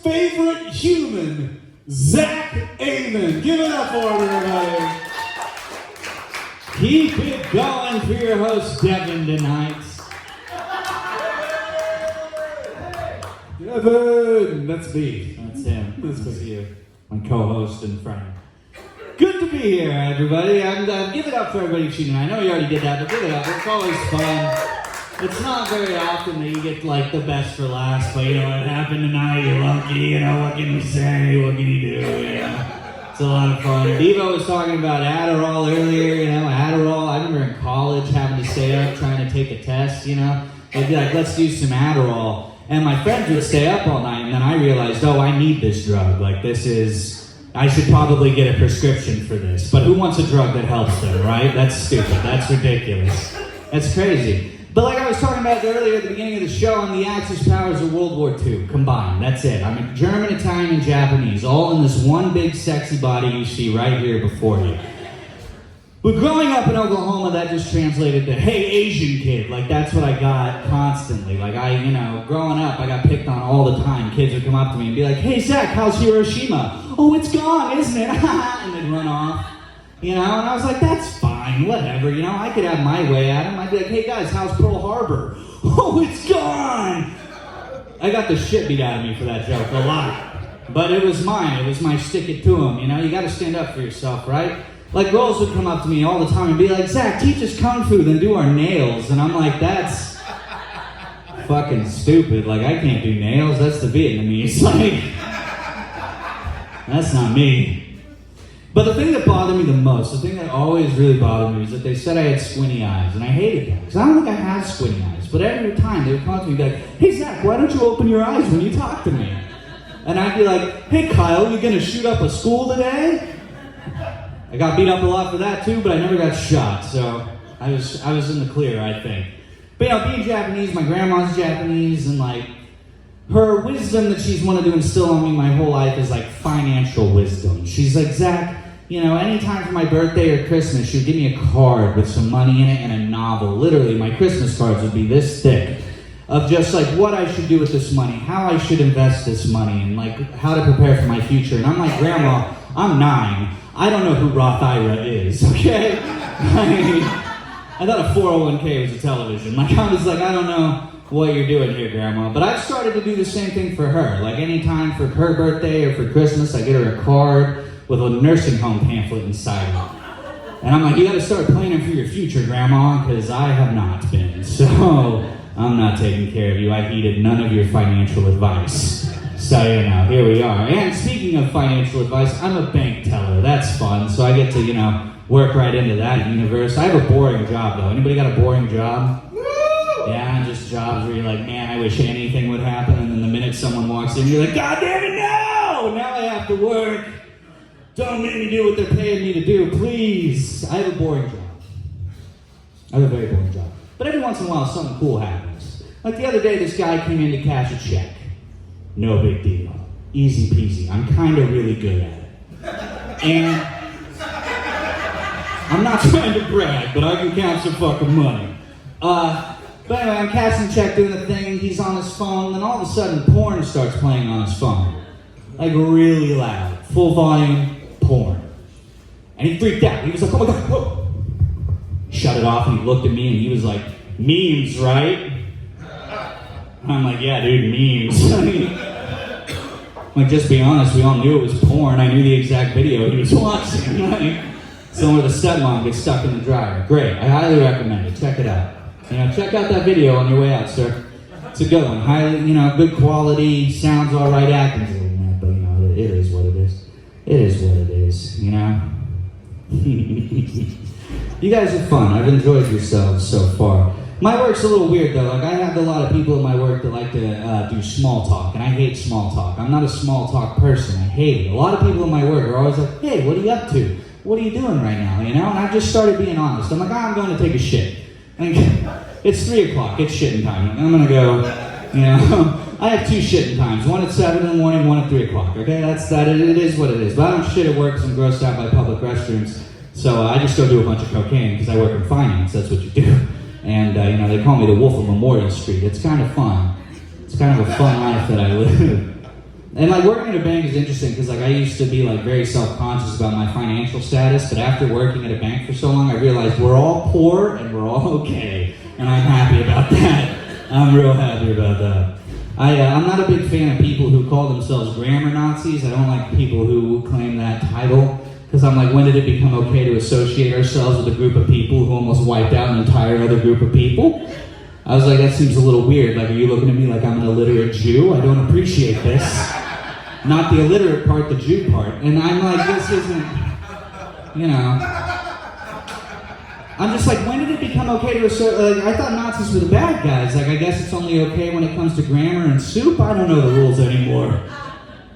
favorite human, Zach Amon. Give it up for him, everybody. Keep it going for your host, Devin, tonight. Devin, that's me. That's him. That's me. you, my co-host and friend. Good to be here, everybody. Give it up for everybody tuning in. I know you already did that, but give it up. It's always fun. It's not very often that you get like the best for last, but you know what happened tonight. You're lucky. You know what can you say? What can you do? You know, it's a lot of fun. Devo was talking about Adderall earlier. You know, Adderall. I remember in college having to stay up trying to take a test. You know, they'd be like, "Let's do some Adderall." And my friends would stay up all night, and then I realized, oh, I need this drug. Like, I should probably get a prescription for this. But who wants a drug that helps them, right? That's stupid. That's ridiculous. That's crazy. But like I was talking about earlier at the beginning of the show, I'm the Axis powers of World War II combined. That's it. I'm a German, Italian, and Japanese, all in this one big sexy body you see right here before you. But growing up in Oklahoma, that just translated to, hey, Asian kid. Like, that's what I got constantly. Like, growing up, I got picked on all the time. Kids would come up to me and be like, hey, Zach, how's Hiroshima? Oh, it's gone, isn't it? And they'd run off. You know, and I was like, that's fine, whatever. You know, I could have my way at them. I'd be like, hey, guys, how's Pearl Harbor? Oh, it's gone. I got the shit beat out of me for that joke a lot. But it was mine. It was my stick it to them. You know, you got to stand up for yourself, right? Like, girls would come up to me all the time and be like, Zach, teach us Kung Fu, then do our nails. And I'm like, that's fucking stupid. Like, I can't do nails. That's the Vietnamese. Like, that's not me. But the thing that bothered me the most, the thing that always really bothered me, was that they said I had squinty eyes. And I hated that, because I don't think I have squinty eyes. But every time they would come up to me and be like, hey, Zach, why don't you open your eyes when you talk to me? And I'd be like, hey, Kyle, you gonna shoot up a school today? I got beat up a lot for that too, but I never got shot, so I was in the clear, I think. But you know, being Japanese, my grandma's Japanese, and like, her wisdom that she's wanted to instill on me my whole life is like financial wisdom. She's like, Zach, you know, anytime for my birthday or Christmas, she would give me a card with some money in it and a novel. Literally, my Christmas cards would be this thick, of just like what I should do with this money, how I should invest this money, and like how to prepare for my future. And I'm like, Grandma, I'm 9. I don't know who Roth IRA is, okay? I thought a 401k was a television. Like, I was like, I don't know what you're doing here, Grandma. But I've started to do the same thing for her. Like, anytime for her birthday or for Christmas, I get her a card with a nursing home pamphlet inside of it. And I'm like, you gotta start planning for your future, Grandma, because I have not been. So, I'm not taking care of you. I heeded none of your financial advice. So, you know, here we are. And speaking of financial advice, I'm a bank teller. That's fun. So I get to, you know, work right into that universe. I have a boring job, though. Anybody got a boring job? Woo! Yeah, just jobs where you're like, man, I wish anything would happen. And then the minute someone walks in, you're like, God damn it, no! Now I have to work. Don't make me do what they're paying me to do, please. I have a boring job. I have a very boring job. But every once in a while, something cool happens. Like the other day, this guy came in to cash a check. No big deal. Easy peasy. I'm kind of really good at it. And I'm not trying to brag, but I can count some fucking money. But anyway, I'm cashing the check, doing the thing, he's on his phone, and then all of a sudden, porn starts playing on his phone. Like really loud. Full volume, porn. And he freaked out. He was like, oh my God, whoa. Shut it off, and he looked at me, and he was like, memes, right? I'm like, yeah, dude, memes. Like, just be honest, we all knew it was porn. I knew the exact video he was watching. Like, somewhere the stepmom gets stuck in the dryer. Great, I highly recommend it. Check it out. You know, check out that video on your way out, sir. It's a good one. Highly, you know, good quality, sounds all right, acting's a little mad, but you know, it is what it is. It is what it is, you know? You guys are fun. I've enjoyed yourselves so far. My work's a little weird, though. Like, I have a lot of people in my work that like to do small talk, and I hate small talk. I'm not a small talk person. I hate it. A lot of people in my work are always like, hey, what are you up to? What are you doing right now, you know? And I've just started being honest. I'm like, I'm going to take a shit. And it's 3 o'clock. It's shitting time. I'm going to go, you know. I have 2 shitting times. One at 7 in the morning, one at 3 o'clock. Okay, that's that. It is what it is. But I don't shit at work because I'm grossed out by public restrooms. So I just go do a bunch of cocaine because I work in finance. That's what you do. And, you know, they call me the Wolf of Memorial Street. It's kind of fun. It's kind of a fun life that I live. And like working at a bank is interesting because like I used to be like very self-conscious about my financial status, but after working at a bank for so long, I realized we're all poor and we're all okay, and I'm happy about that. I'm real happy about that. I'm not a big fan of people who call themselves grammar Nazis. I don't like people who claim that title because I'm like, when did it become okay to associate ourselves with a group of people who almost wiped out an entire other group of people? I was like, that seems a little weird. Like, are you looking at me like I'm an illiterate Jew? I don't appreciate this. Not the illiterate part, the Jew part. And I'm like, this isn't, you know. I'm just like, when did it become okay to assert, like, I thought Nazis were the bad guys. Like, I guess it's only okay when it comes to grammar and soup. I don't know the rules anymore.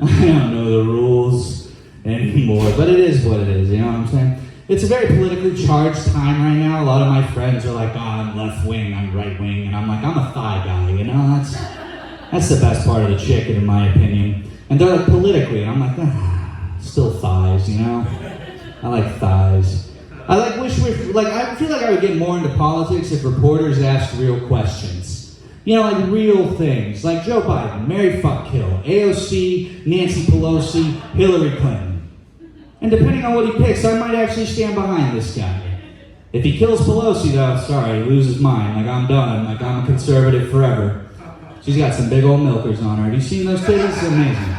I don't know the rules anymore. But it is what it is, you know what I'm saying? It's a very politically charged time right now. A lot of my friends are like, oh, I'm left wing, I'm right wing. And I'm like, I'm a thigh guy, you know? That's the best part of the chicken, in my opinion. And they're like, politically, and I'm like, still thighs, you know? I like thighs. I feel like I would get more into politics if reporters asked real questions. You know, like real things. Like Joe Biden, Mary Fuck Kill, AOC, Nancy Pelosi, Hillary Clinton. And depending on what he picks, I might actually stand behind this guy. If he kills Pelosi, though, sorry, he loses mine. Like, I'm done. Like, I'm a conservative forever. She's got some big old milkers on her. Have you seen those titties? It's amazing.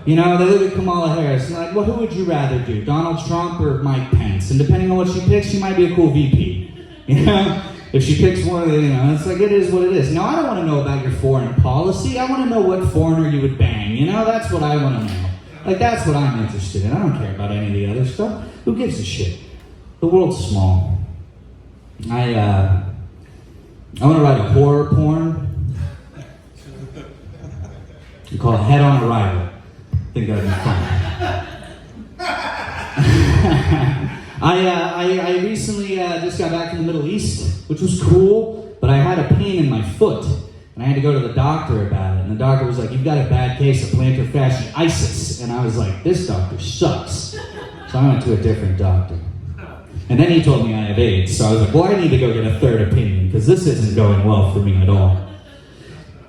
You know, they look at Kamala Harris and they're like, well, who would you rather do, Donald Trump or Mike Pence? And depending on what she picks, she might be a cool VP. You know? If she picks one of the, you know, it's like, it is what it is. Now, I don't want to know about your foreign policy. I want to know what foreigner you would bang. You know, that's what I want to know. Like, that's what I'm interested in. I don't care about any of the other stuff. Who gives a shit? The world's small. I want to write a horror porn. You call it Head on Arrival. I think that'd be fun. I recently just got back from the Middle East, which was cool, but I had a pain in my foot, and I had to go to the doctor about it, and the doctor was like, you've got a bad case of plantar fasciitis, and I was like, this doctor sucks. So I went to a different doctor. And then he told me I have AIDS, so I was like, well, I need to go get a third opinion, because this isn't going well for me at all.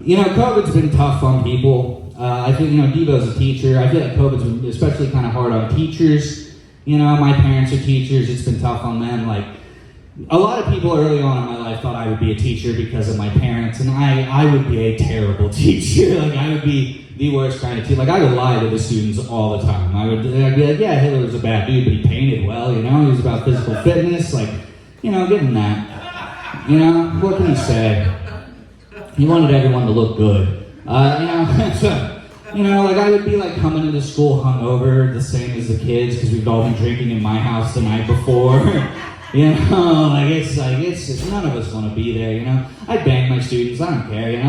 You know, COVID's been tough on people. I feel, you know, Devo's a teacher. I feel like COVID's been especially kind of hard on teachers. You know, my parents are teachers. It's been tough on them. Like, a lot of people early on in my life thought I would be a teacher because of my parents, and I would be a terrible teacher. Like, I would be the worst kind of teacher. Like, I would lie to the students all the time. I'd be like, yeah, Hitler was a bad dude, but he painted well, you know? He was about physical fitness. Like, you know, give him that. You know, what can you say? He wanted everyone to look good. You know, like I would be like coming into school hungover, the same as the kids, because we've all been drinking in my house the night before. You know, it's just none of us want to be there. You know, I bang my students, I don't care. You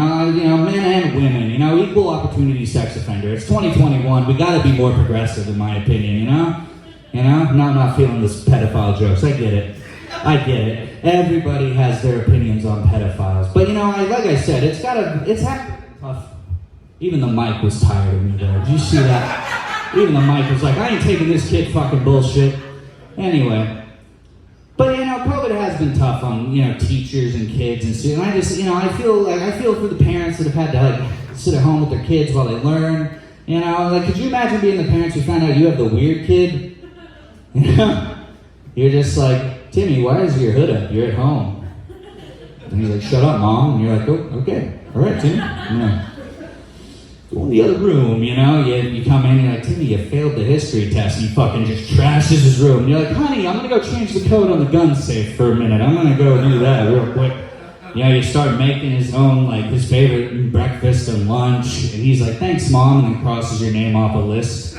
know, men and women. You know, equal opportunity sex offender. It's 2021. We got to be more progressive, in my opinion. You know. Now I'm not feeling this pedophile jokes. I get it. Everybody has their opinions on pedophiles, but you know, like I said, it's happened tough. Even the mic was tired of me there. Did you see that? Even the mic was like, I ain't taking this kid fucking bullshit. Anyway. But you know, COVID has been tough on, you know, teachers and kids and students. I just, you know, I feel for the parents that have had to like sit at home with their kids while they learn. You know, like could you imagine being the parents who found out you have the weird kid? You know? You're just like, Timmy, why is your hood up? You're at home. And he's like, shut up, Mom. And you're like, oh, okay. All right, Timmy. Yeah. Go in the other room, you know? You come in and you're like, Timmy, you failed the history test. And he fucking just trashes his room. And you're like, honey, I'm going to go change the code on the gun safe for a minute. I'm going to go do that real quick. You know, you start making his own, like, his favorite breakfast and lunch. And he's like, thanks, Mom. And then crosses your name off a list.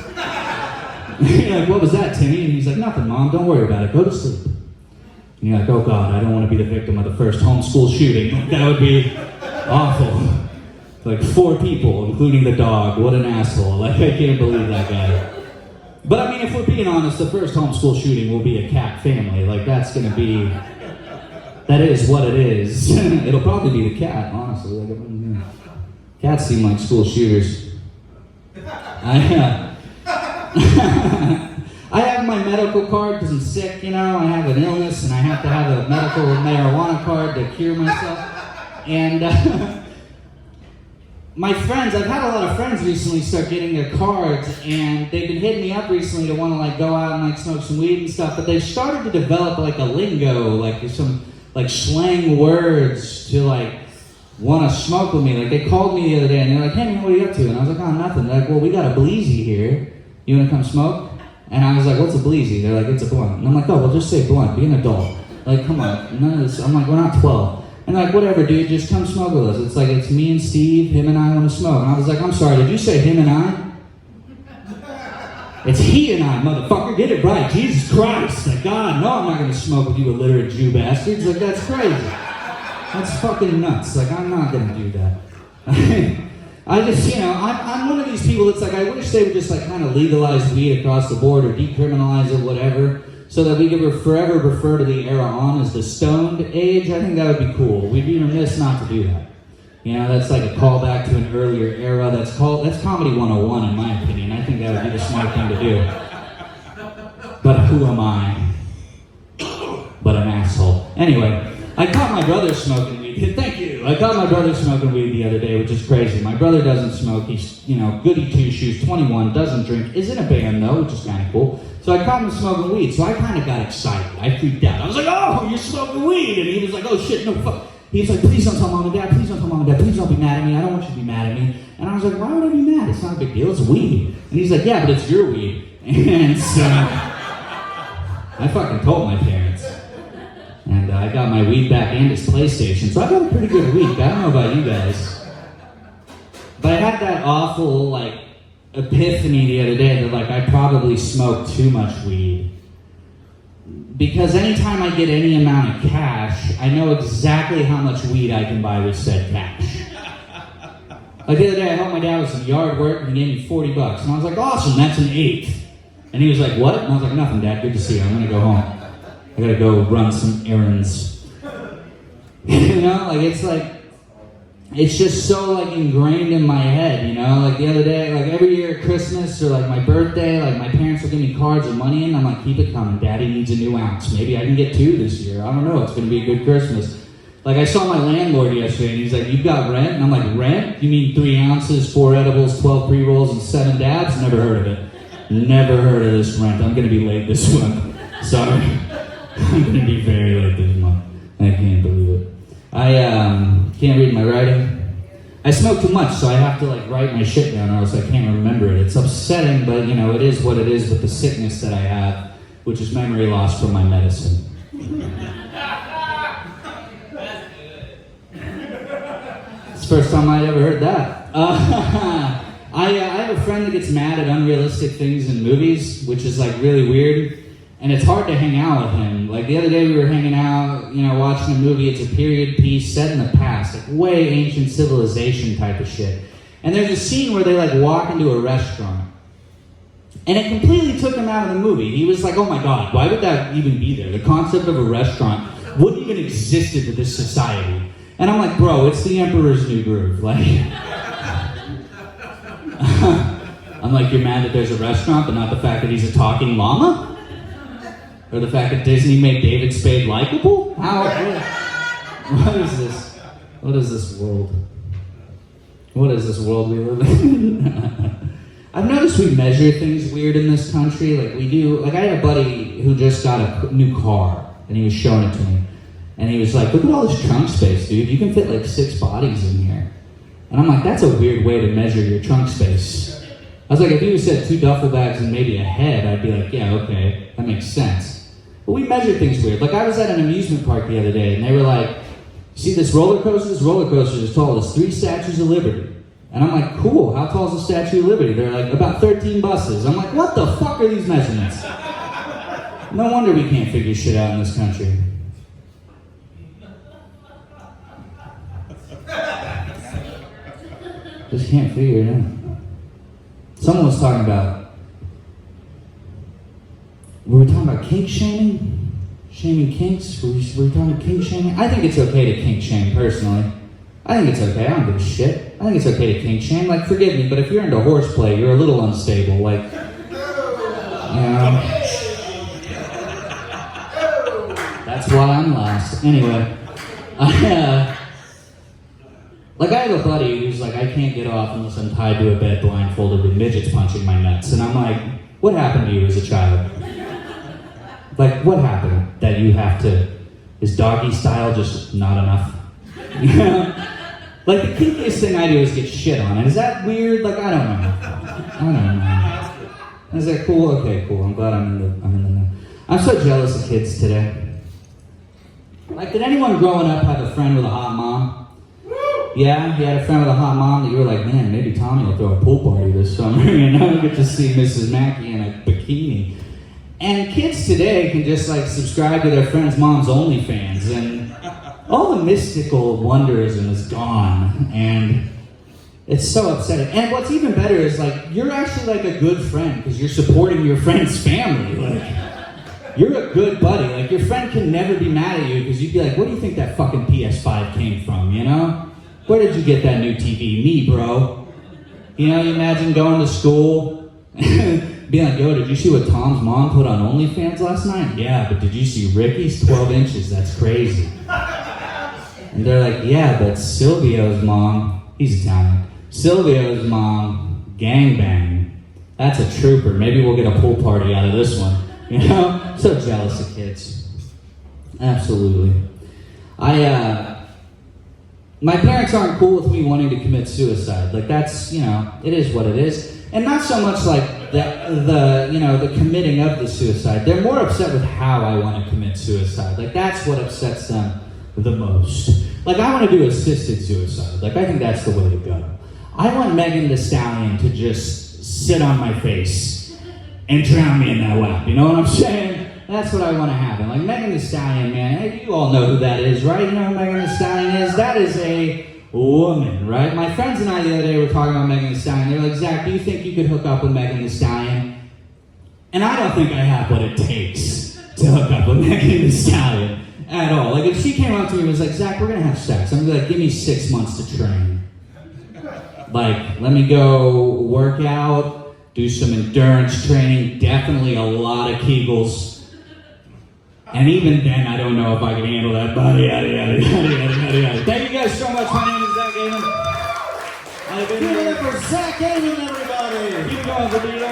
You're like, what was that, Timmy? And he's like, nothing, Mom. Don't worry about it. Go to sleep. And you're like, oh, God, I don't want to be the victim of the first homeschool shooting. That would be awful. Like 4 people, including the dog. What an asshole. Like, I can't believe that guy. But, I mean, if we're being honest, the first homeschool shooting will be a cat family. Like, that's going to be... That is what it is. It'll probably be the cat, honestly. Like, cats seem like school shooters. I have my medical card because I'm sick, you know. I have an illness, and I have to have a medical marijuana card to cure myself. And... my friends, I've had a lot of friends recently start getting their cards, and they've been hitting me up recently to want to like go out and like smoke some weed and stuff, but they've started to develop like a lingo, like some like slang words to like want to smoke with me. Like they called me the other day and they're like, hey man, what are you up to? And I was like, oh, nothing. They're like, well, we got a bleezy here. You want to come smoke? And I was like, what's a bleezy? They're like, it's a blunt. And I'm like, oh, well, just say blunt. Be an adult. Like, come on. None of this. I'm like, we're not 12. And they're like, whatever, dude, just come smoke with us. It's like, it's me and Steve, him and I want to smoke. And I was like, I'm sorry, did you say him and I? It's he and I, motherfucker. Get it right. Jesus Christ. Like, God, no, I'm not going to smoke with you illiterate Jew bastards. Like, that's crazy. That's fucking nuts. Like, I'm not going to do that. I just, I'm one of these people that's like, I wish they would just like kind of legalize weed across the board or decriminalize it, whatever, so that we could forever refer to the era on as the stoned age. I think that would be cool. We'd be remiss not to do that. That's like a callback to an earlier era. That's comedy 101 in my opinion. I think that would be the smart thing to do. But who am I? But an asshole. Anyway, I caught my brother smoking weed. Thank you. I caught my brother smoking weed the other day, which is crazy. My brother doesn't smoke. He's, goody two-shoes, 21, doesn't drink, is in a band though, which is kind of cool. So I caught him smoking weed, so I kind of got excited. I freaked out. I was like, oh, you're smoking weed. And he was like, oh shit, no, fuck. He was like, please don't tell mom and dad, please don't tell mom and dad, please don't be mad at me, I don't want you to be mad at me. And I was like, why would I be mad? It's not a big deal, it's weed. And he's like, yeah, but it's your weed. And so, I fucking told my parents. And I got my weed back and his PlayStation, so I got a pretty good week. I don't know about you guys. But I had that awful, epiphany the other day that, I probably smoked too much weed. Because anytime I get any amount of cash, I know exactly how much weed I can buy with said cash. Like the other day, I helped my dad with some yard work, and he gave me $40. And I was like, awesome, that's an eighth. And he was like, what? And I was like, nothing, Dad, good to see you. I'm going to go home. I got to go run some errands. It's just so, ingrained in my head, the other day, every year at Christmas or, my birthday, my parents will give me cards with money in, I'm like, keep it coming, Daddy needs a new ounce. Maybe I can get 2 this year. I don't know, it's going to be a good Christmas. I saw my landlord yesterday, and he's like, you've got rent? And I'm like, rent? You mean 3 ounces, 4 edibles, 12 pre-rolls, and 7 dabs? Never heard of it. Never heard of this rent. I'm going to be late this month. Sorry. I'm going to be very late this month. I can't believe it. I can't read my writing. I smoke too much, so I have to write my shit down, or else I can't remember it. It's upsetting, but it is what it is with the sickness that I have, which is memory loss from my medicine. It's the first time I'd ever heard that. I have a friend that gets mad at unrealistic things in movies, which is really weird. And it's hard to hang out with him. The other day we were hanging out, watching a movie. It's a period piece set in the past, way ancient civilization type of shit. And there's a scene where they walk into a restaurant. And it completely took him out of the movie. He was like, oh my God, why would that even be there? The concept of a restaurant wouldn't even exist in this society. And I'm like, bro, it's the Emperor's New Groove. I'm like, you're mad that there's a restaurant, but not the fact that he's a talking llama? Or the fact that Disney made David Spade likable? What is this? What is this world? What is this world we live in? I've noticed we measure things weird in this country. We do. I had a buddy who just got a new car, and he was showing it to me. And he was like, look at all this trunk space, dude. You can fit 6 bodies in here. And I'm like, that's a weird way to measure your trunk space. I was like, if you said 2 duffel bags and maybe a head, I'd be like, yeah, okay, that makes sense. But we measure things weird. I was at an amusement park the other day, and they were like, see this roller coaster? This roller coaster is as tall as 3 Statues of Liberty. And I'm like, cool, how tall is the Statue of Liberty? They're like, about 13 buses. I'm like, what the fuck are these measurements? No wonder we can't figure shit out in this country. Just can't figure it out. Someone was talking about, we were talking about kink shaming? Shaming kinks? Were we talking about kink shaming? I think it's okay to kink shame, personally. I think it's okay. I don't give a shit. I think it's okay to kink shame. Forgive me, but if you're into horseplay, you're a little unstable. That's why I'm last. Anyway. Like, I have a buddy who's like, I can't get off unless I'm tied to a bed blindfolded with midgets punching my nuts. And I'm like, what happened to you as a child? Like, what happened that you have to, is doggy style just not enough? You know? Like, the kinkiest thing I do is get shit on. And is that weird? Like, I don't know. Is that cool? Okay, cool. I'm glad I'm in the know. I'm so jealous of kids today. Like, did anyone growing up have a friend with a hot mom? Yeah? You had a friend with a hot mom that you were like, man, maybe Tommy will throw a pool party this summer, you know? Get to see Mrs. Mackey in a bikini. And kids today can just, like, subscribe to their friend's mom's OnlyFans, and all the mystical wonderism is gone, and it's so upsetting. And what's even better is, like, you're actually, like, a good friend, because you're supporting your friend's family. Like, you're a good buddy. Like, your friend can never be mad at you, because you'd be like, where do you think that fucking PS5 came from, you know? Where did you get that new TV? Me, bro. You know, you imagine going to school, being like, yo, did you see what Tom's mom put on OnlyFans last night? Yeah, but did you see Ricky's 12 inches? That's crazy. And they're like, yeah, but Silvio's mom, he's Italian, Silvio's mom, gangbang. That's a trooper. Maybe we'll get a pool party out of this one. You know? So jealous of kids. Absolutely. My parents aren't cool with me wanting to commit suicide. Like, that's, you know, it is what it is. And not so much like the committing of the suicide. They're more upset with how I want to commit suicide. Like, that's what upsets them the most. Like, I want to do assisted suicide. Like, I think that's the way to go. I want Megan Thee Stallion to just sit on my face and drown me in that lap. You know what I'm saying? That's what I want to happen. Like, Megan Thee Stallion, man, you all know who that is, right? You know who Megan Thee Stallion is? That is a woman, right? My friends and I the other day were talking about Megan Thee Stallion. They're like, Zach, do you think you could hook up with Megan Thee Stallion? And I don't think I have what it takes to hook up with Megan Thee Stallion at all. Like, if she came up to me and was like, Zach, we're going to have sex, I'm going to be like, give me 6 months to train. Like, let me go work out, do some endurance training, definitely a lot of Kegels. And even then, I don't know if I can handle that body. Yada, yada, yada, yada, yada, yada. Thank you guys so much. My name is Zach Ayman. I've been here for Zach Ayman, everybody. Keep going, Vito.